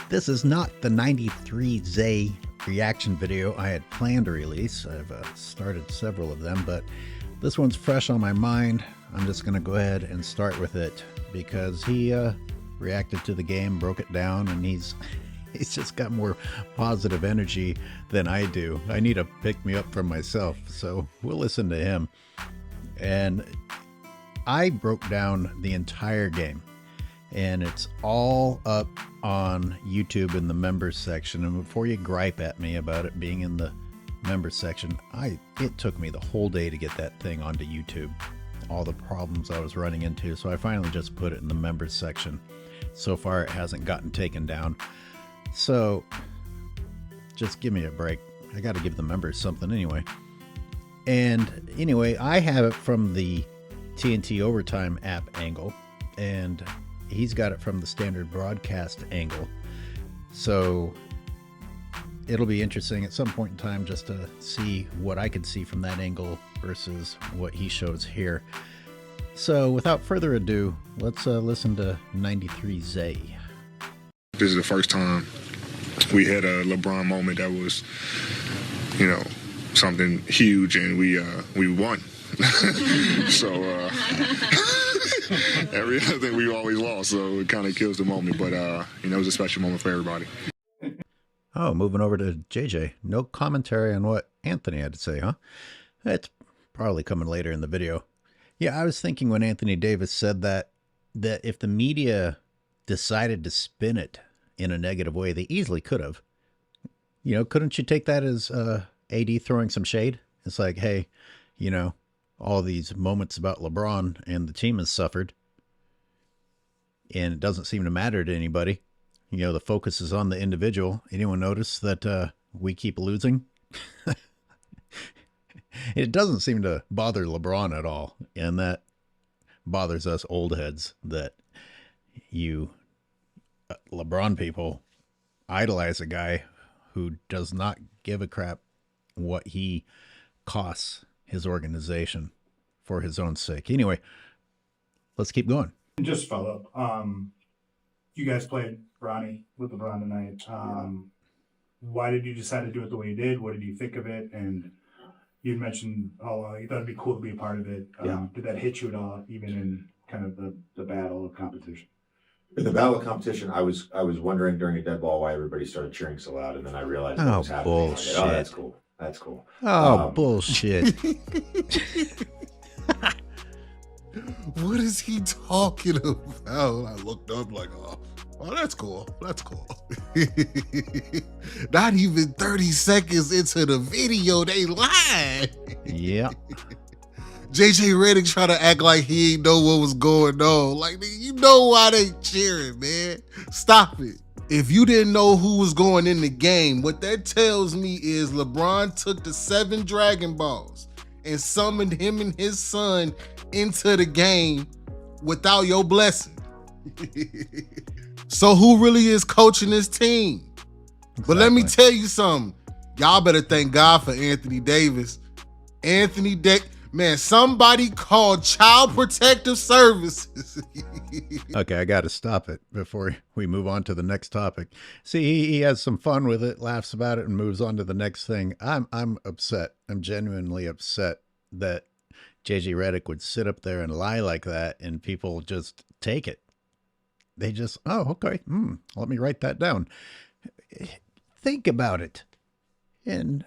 This is not the 93 Zay reaction video I had planned to release. I've started several of them, but this one's fresh on my mind. I'm just going to go ahead and start with it because he reacted to the game, broke it down, and he's just got more positive energy than I do. I need to pick me up from myself, so we'll listen to him. And I broke down the entire game, and it's all up on YouTube in the members section. And before you gripe at me about it being in the members section, it took me the whole day to get that thing onto YouTube, all the problems I was running into. So I finally just put it in the members section. So far it hasn't gotten taken down, so just give me a break. I got to give the members something anyway. And anyway, I have it from the TNT Overtime app angle, and he's got it from the standard broadcast angle. So it'll be interesting at some point in time just to see what I could see from that angle versus what he shows here. So without further ado, let's listen to 93 Zay. This is the first time we had a LeBron moment that was, you know, something huge, and we won. So every other thing we always lost, so it kind of kills the moment. But you know, it was a special moment for everybody. Oh, moving over to JJ. No commentary on what Anthony had to say, huh? It's probably coming later in the video. Yeah, I was thinking when Anthony Davis said that if the media decided to spin it in a negative way, they easily could have. You know, couldn't you take that as AD throwing some shade? It's like, hey, you know, all these moments about LeBron and the team has suffered, and it doesn't seem to matter to anybody. You know, the focus is on the individual. Anyone notice that we keep losing? It doesn't seem to bother LeBron at all, and that bothers us old heads that you LeBron people idolize a guy who does not give a crap what he costs his organization for his own sake. Anyway, let's keep going. Just follow up. You guys played Ronnie with LeBron tonight. Why did you decide to do it the way you did? What did you think of it? And you mentioned, you thought it'd be cool to be a part of it. Did that hit you at all, even in kind of the battle of competition? In the battle of competition, I was wondering during a dead ball why everybody started cheering so loud, and then I realized what was happening. Bullshit. Oh, that's cool. That's cool. Oh, bullshit. What is he talking about? I looked up like, oh, that's cool. That's cool. Not even 30 seconds into the video, they lied. Yeah. JJ Redick trying to act like he ain't know what was going on. Like, you know why they cheering, man. Stop it. If you didn't know who was going in the game, what that tells me is LeBron took the 7 Dragon Balls and summoned him and his son into the game without your blessing. So who really is coaching this team? Exactly. But let me tell you something. Y'all better thank God for Anthony Davis. Man, somebody called Child Protective Services. Okay, I got to stop it before we move on to the next topic. See, he has some fun with it, laughs about it, and moves on to the next thing. I'm upset. I'm genuinely upset that JJ Redick would sit up there and lie like that, and people just take it. They just, oh, okay, let me write that down. Think about it. And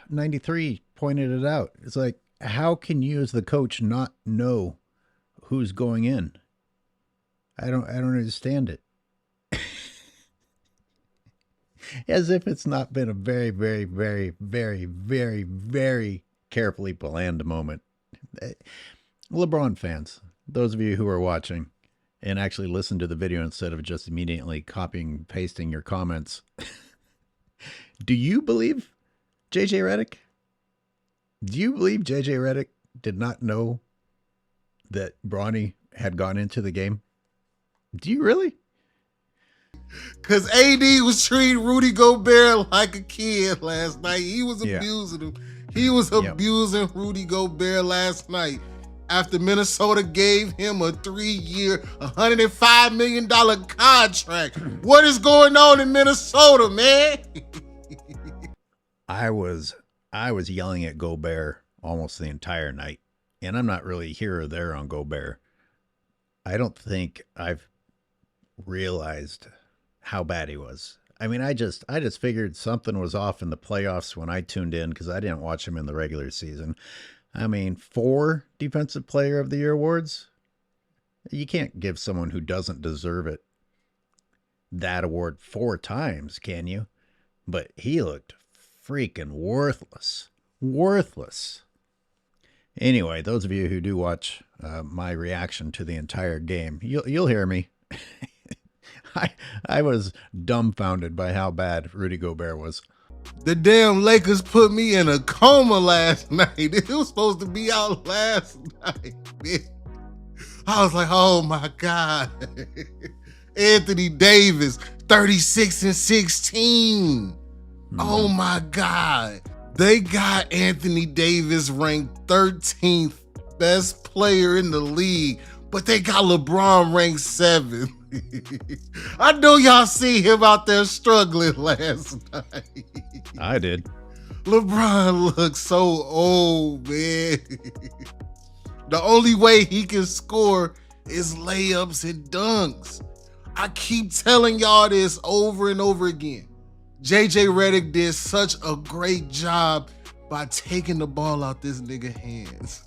93 pointed it out. It's like, how can you as the coach not know who's going in? I don't understand it. As if it's not been a very, very, very, very, very, very carefully planned moment. LeBron fans, those of you who are watching and actually listen to the video instead of just immediately copying and pasting your comments, do you believe JJ Redick? Do you believe JJ Redick did not know that Bronny had gone into the game? Do you really? Because AD was treating Rudy Gobert like a kid last night. He was abusing him. He was abusing Rudy Gobert last night. after Minnesota gave him a 3-year, $105 million contract. What is going on in Minnesota, man? I was yelling at Gobert almost the entire night, and I'm not really here or there on Gobert. I don't think I've realized how bad he was. I mean, I just figured something was off in the playoffs when I tuned in because I didn't watch him in the regular season. I mean, 4 Defensive Player of the Year awards. You can't give someone who doesn't deserve it that award 4 times, can you? But he looked freaking worthless. Worthless. Anyway, those of you who do watch my reaction to the entire game, you'll hear me. I was dumbfounded by how bad Rudy Gobert was. The damn Lakers put me in a coma last night. It was supposed to be out last night, man. I was like, oh my God. Anthony Davis, 36 and 16. Oh my God. They got Anthony Davis ranked 13th best player in the league, but they got LeBron ranked 7th. I know y'all see him out there struggling last night. I did. LeBron looks so old, man. The only way he can score is layups and dunks. I keep telling y'all this over and over again. JJ Redick did such a great job by taking the ball out this nigga hands.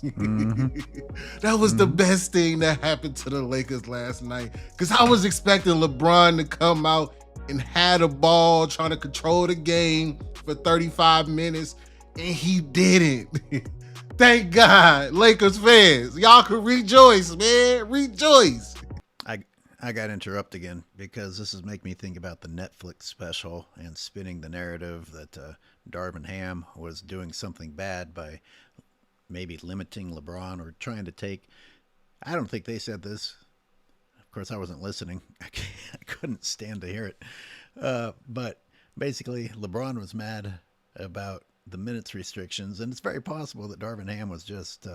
That was the best thing that happened to the Lakers last night. Because I was expecting LeBron to come out and have the ball, trying to control the game for 35 minutes, and he didn't. Thank God, Lakers fans. Y'all can rejoice, man. Rejoice. I got to interrupt again because this is making me think about the Netflix special and spinning the narrative that Darvin Ham was doing something bad by maybe limiting LeBron or trying to take. I don't think they said this. Of course, I wasn't listening. I couldn't stand to hear it. But basically, LeBron was mad about the minutes restrictions, and it's very possible that Darvin Ham was just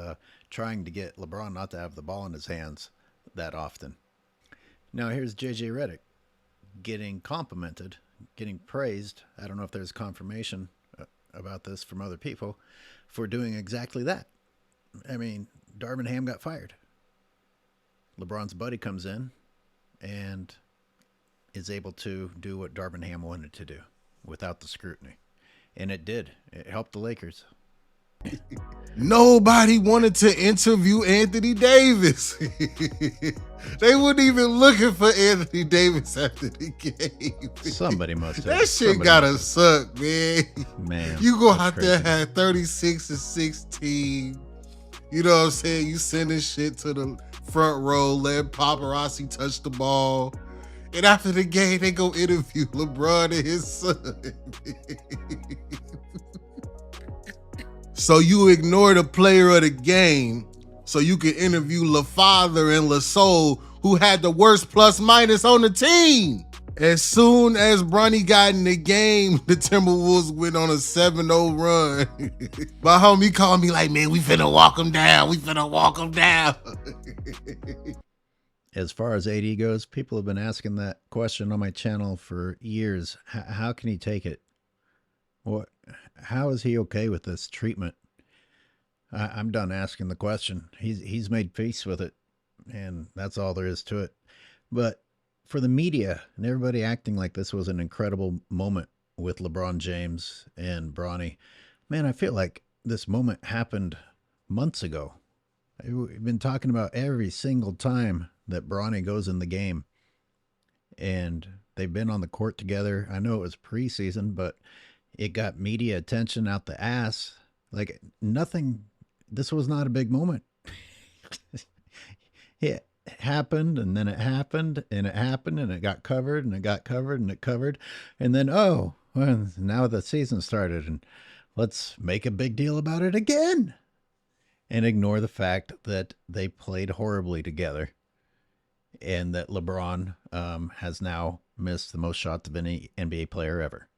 trying to get LeBron not to have the ball in his hands that often. Now here's JJ Redick getting complimented, getting praised. I don't know if there's confirmation about this from other people for doing exactly that. I mean, Darvin Ham got fired. LeBron's buddy comes in and is able to do what Darvin Ham wanted to do without the scrutiny. And it did. It helped the Lakers. Nobody wanted to interview Anthony Davis. They weren't even looking for Anthony Davis after the game. Somebody must have. That shit gotta suck, man. Man, you go out there and have 36 and 16. You know what I'm saying? You sending shit to the front row, let paparazzi touch the ball. And after the game, they go interview LeBron and his son. So you ignore the player of the game so you can interview LaFather and LaSoul, who had the worst plus minus on the team. As soon as Bronny got in the game, the Timberwolves went on a 7-0 run. My homie called me like, man, we finna walk him down. We finna walk him down. As far as AD goes, people have been asking that question on my channel for years. How can he take it? How is he okay with this treatment? I'm done asking the question. He's made peace with it, and that's all there is to it. But for the media and everybody acting like this was an incredible moment with LeBron James and Bronny, man, I feel like this moment happened months ago. We've been talking about every single time that Bronny goes in the game, and they've been on the court together. I know it was preseason, but it got media attention out the ass. Like nothing. This was not a big moment. It happened, and then it happened, and it happened, and it got covered, and it got covered, and it covered. And then, well, now the season started, and let's make a big deal about it again. And ignore the fact that they played horribly together, and that LeBron has now missed the most shots of any NBA player ever.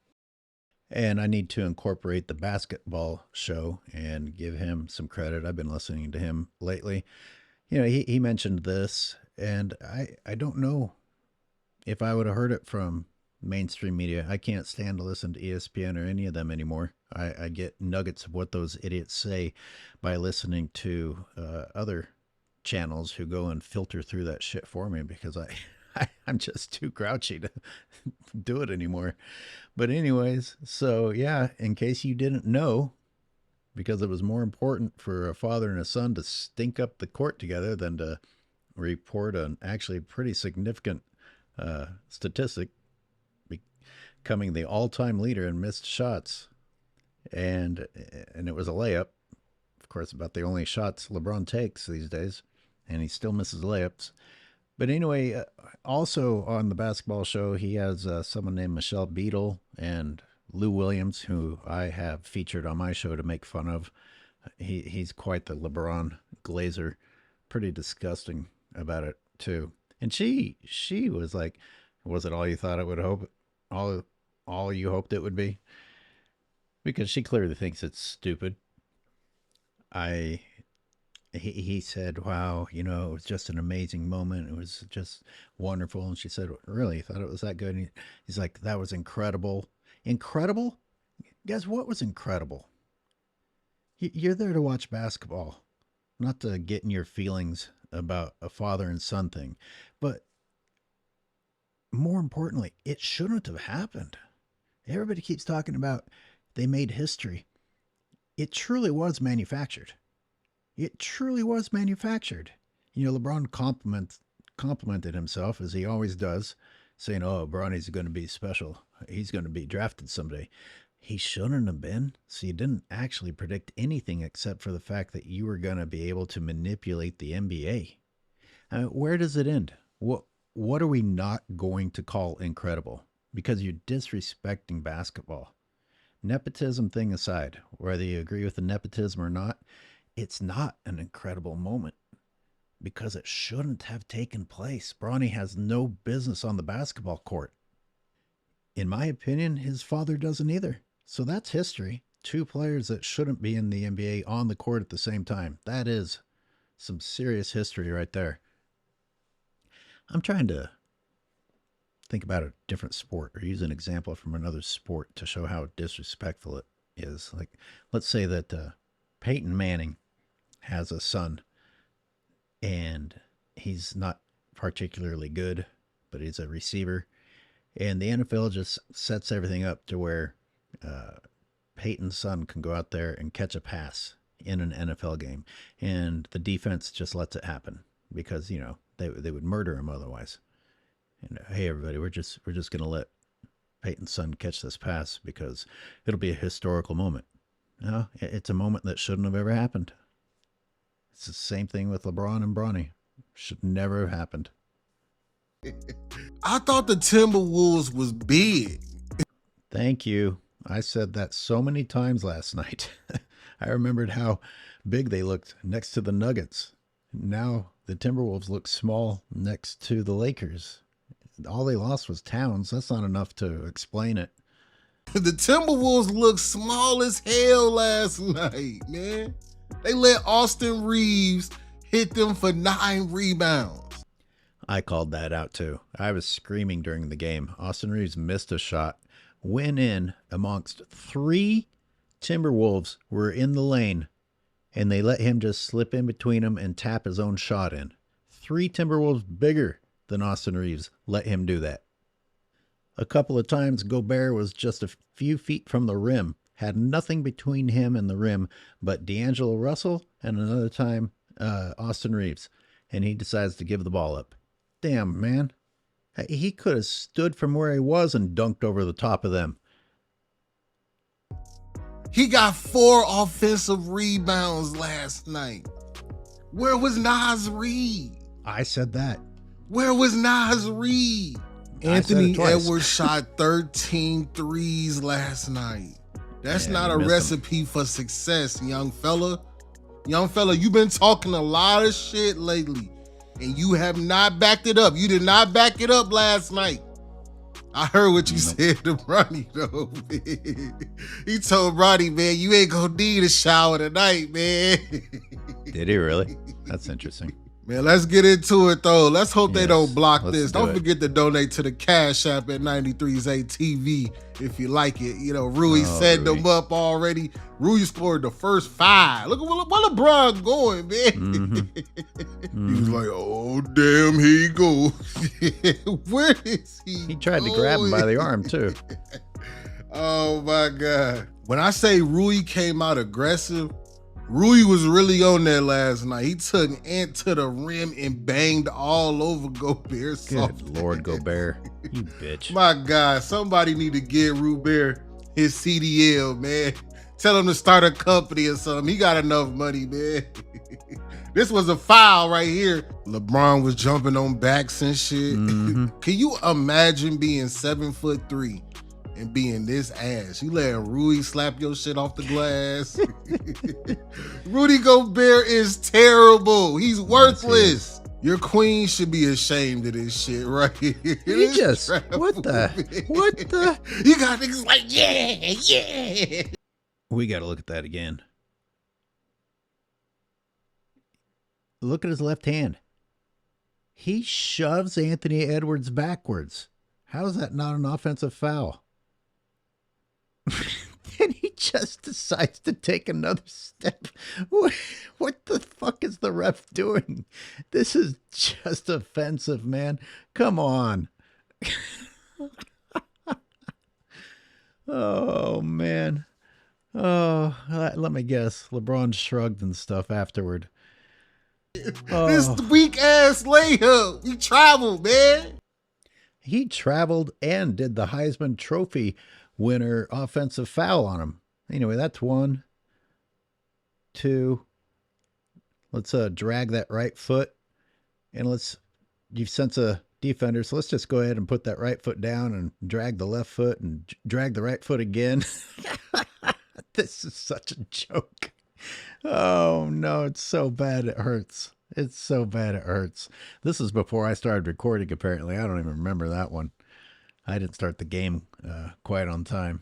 And I need to incorporate the basketball show and give him some credit. I've been listening to him lately. You know, he mentioned this, and I don't know if I would have heard it from mainstream media. I can't stand to listen to ESPN or any of them anymore. I get nuggets of what those idiots say by listening to other channels who go and filter through that shit for me because I'm just too grouchy to do it anymore. But anyways, so yeah, in case you didn't know, because it was more important for a father and a son to stink up the court together than to report an actually pretty significant statistic, becoming the all-time leader in missed shots, and it was a layup. Of course, about the only shots LeBron takes these days, and he still misses layups. But anyway, also on the basketball show, he has someone named Michelle Beadle and Lou Williams, who I have featured on my show to make fun of. He's quite the LeBron glazer, pretty disgusting about it too. And she was like, "Was it all you thought it would hope? All you hoped it would be?" Because she clearly thinks it's stupid. He said, "Wow, you know, it was just an amazing moment. It was just wonderful." And she said, "Really? You thought it was that good?" And he's like, "That was incredible." Incredible? Guess what was incredible? You're there to watch basketball, not to get in your feelings about a father and son thing. But more importantly, it shouldn't have happened. Everybody keeps talking about they made history. It truly was manufactured. It truly was manufactured. You know, LeBron complimented himself, as he always does, saying, "Oh, Bronny's going to be special. He's going to be drafted someday." He shouldn't have been. So you didn't actually predict anything except for the fact that you were going to be able to manipulate the NBA. Where does it end? What are we not going to call incredible? Because you're disrespecting basketball. Nepotism thing aside, whether you agree with the nepotism or not, it's not an incredible moment because it shouldn't have taken place. Bronny has no business on the basketball court. In my opinion, his father doesn't either. So that's history. Two players that shouldn't be in the NBA on the court at the same time. That is some serious history right there. I'm trying to think about a different sport or use an example from another sport to show how disrespectful it is. Like, let's say that Peyton Manning has a son and he's not particularly good, but he's a receiver. And the NFL just sets everything up to where Peyton's son can go out there and catch a pass in an NFL game. And the defense just lets it happen because, you know, they would murder him otherwise. And hey, everybody, we're just going to let Peyton's son catch this pass because it'll be a historical moment. No, it's a moment that shouldn't have ever happened. It's the same thing with LeBron and Bronny. Should never have happened. I thought the Timberwolves was big. Thank you. I said that so many times last night. I remembered how big they looked next to the Nuggets. Now the Timberwolves look small next to the Lakers. All they lost was Towns. That's not enough to explain it. The Timberwolves looked small as hell last night, man. They let Austin Reeves hit them for 9 rebounds. I called that out too. I was screaming during the game. Austin Reeves missed a shot, went in amongst 3 Timberwolves were in the lane, and they let him just slip in between them and tap his own shot in. 3 Timberwolves bigger than Austin Reeves let him do that. A couple of times Gobert was just a few feet from the rim, had nothing between him and the rim but D'Angelo Russell, and another time Austin Reeves, and he decides to give the ball up. Damn, man. He could have stood from where he was and dunked over the top of them. He got 4 offensive rebounds last night. Where was Naz Reid? I said that. Where was Naz Reid? Anthony Edwards shot 13 threes last night. That's not a recipe for success, young fella. Young fella, you've been talking a lot of shit lately, and you have not backed it up. You did not back it up last night. I heard what you said to Bronny, though, man. He told Bronny, man, you ain't gonna need a shower tonight, man. Did he really? That's interesting. Man, let's get into it, though. Let's hope they Yes, don't block let's this. do Don't it. forget to donate to the Cash App at 93's ATV if you like it. You know, Rui set Rui. them up already. Rui scored the first 5. Look at where LeBron going, man. He was like, oh, damn, here you go. Where is he? He tried to grab him by the arm, too. Oh, my God. When I say Rui came out aggressive, Rui was really on there last night. He took Ant to the rim and banged all over Gobert. Good Lord, Gobert. You bitch. My God, somebody need to get Gobert his CDL, man. Tell him to start a company or something. He got enough money, man. This was a foul right here. LeBron was jumping on backs and shit. Can you imagine being 7'3" and being this ass? You letting Rui slap your shit off the glass? Rudy Gobert is terrible. He's worthless. Your queen should be ashamed of this shit right here. You just, what the? You got niggas like, yeah. We got to look at that again. Look at his left hand. He shoves Anthony Edwards backwards. How is that not an offensive foul? Then he just decides to take another step. What the fuck is the ref doing? This is just offensive, man. Come on. Oh, man. Oh, let me guess. LeBron shrugged and stuff afterward. This weak ass layup. He traveled, man. He traveled and did the Heisman Trophy winner offensive foul on him. Anyway, that's 1, 2. Let's drag that right foot, and you've sent a defender, so let's just go ahead and put that right foot down and drag the left foot and drag the right foot again. This is such a joke. Oh no, it's so bad it hurts. It's so bad it hurts. This is before I started recording, apparently. I don't even remember that one. I didn't start the game quite on time.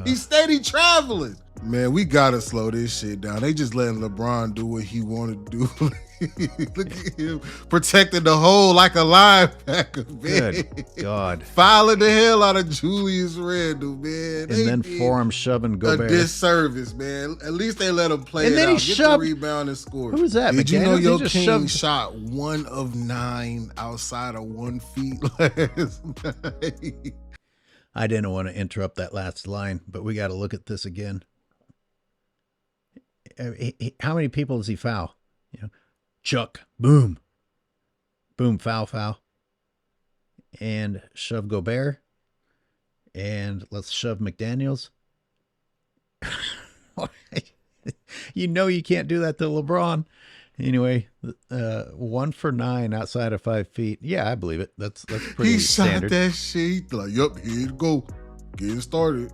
He's steady traveling. Man, we gotta slow this shit down. They just letting LeBron do what he want to do. Look at him protecting the hole like a linebacker, man. Good God. Fouling the hell out of Julius Randle, man. And then forearm shoving Gobert. A disservice, man. At least they let him play And it then out. he Get shoved. the rebound and score. Who was that? Did you know McDaniels? your He just king shoved. shot 1 of 9 outside of 1 feet last night? I didn't want to interrupt that last line, but we got to look at this again. How many people does he foul? You know, Chuck, boom, boom, foul, and shove Gobert, and let's shove McDaniels. You know you can't do that to LeBron. Anyway, 1 for 9 outside of 5 feet. Yeah, I believe it. That's pretty He standard. shot that shit. He's like, yup, here you go. Getting started.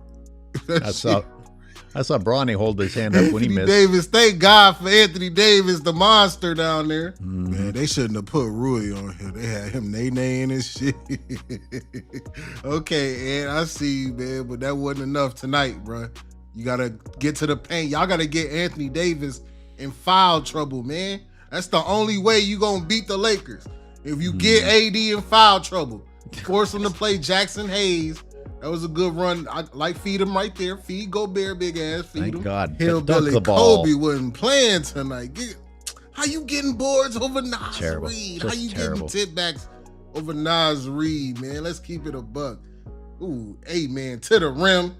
I saw Bronny hold his hand up when he Anthony missed. Davis, thank God for Anthony Davis, the monster down there. Man, they shouldn't have put Rui on here. They had him nay-naying and shit. Okay, and I see you, man, but that wasn't enough tonight, bro. You got to get to the paint. Y'all got to get Anthony Davis in foul trouble, man. That's the only way you going to beat the Lakers. If you get AD in foul trouble, force him to play Jackson Hayes. That was a good run. I like feed him right there. Feed Gobert, big ass. Feed Thank him. God. Hillbilly Dunk the ball. Kobe wasn't playing tonight. How you getting boards over Nas Terrible. Reed? Just How you terrible. getting tip-backs over Nas Reed, man? Let's keep it a buck. Ooh, hey, man, to the rim.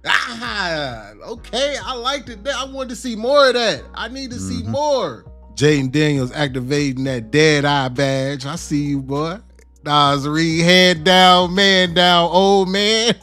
Ah, okay, I liked it. I wanted to see more of that. I need to see more. Jaden Daniels activating that dead eye badge. I see you, boy. Nas Reed, head down, man down, old man.